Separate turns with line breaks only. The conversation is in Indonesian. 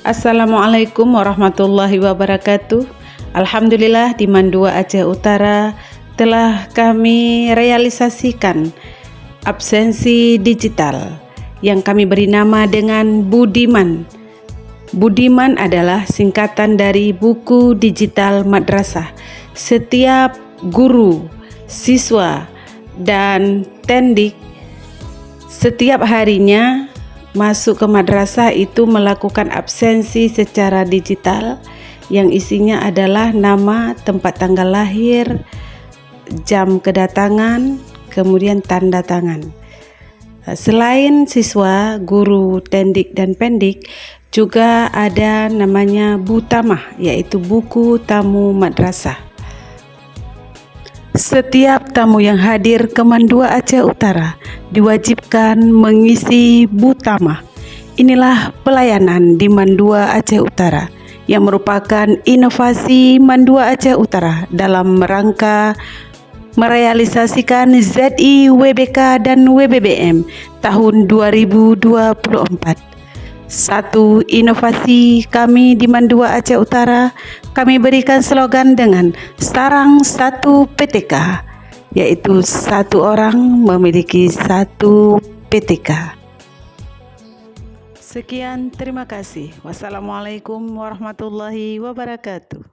Assalamualaikum warahmatullahi wabarakatuh. Alhamdulillah di Mandua Aceh Utara telah kami realisasikan absensi digital yang kami beri nama dengan Budiman. Budiman adalah singkatan dari buku digital madrasah. Setiap guru, siswa, dan tendik setiap harinya masuk ke madrasah itu melakukan absensi secara digital yang isinya adalah nama, tempat tanggal lahir, jam kedatangan, kemudian tanda tangan. Selain siswa, guru, tendik, dan pendik, juga ada namanya Butamah, yaitu buku tamu madrasah. Setiap tamu yang hadir ke Mandua Aceh Utara diwajibkan mengisi Butamah. Inilah pelayanan di Mandua Aceh Utara yang merupakan inovasi Mandua Aceh Utara dalam rangka merealisasikan ZIWBK dan WBBM tahun 2024. Satu inovasi kami di Mandua Aceh Utara, kami berikan slogan dengan sarang satu PTK, yaitu satu orang memiliki satu PTK. Sekian, terima kasih. Wassalamualaikum warahmatullahi wabarakatuh.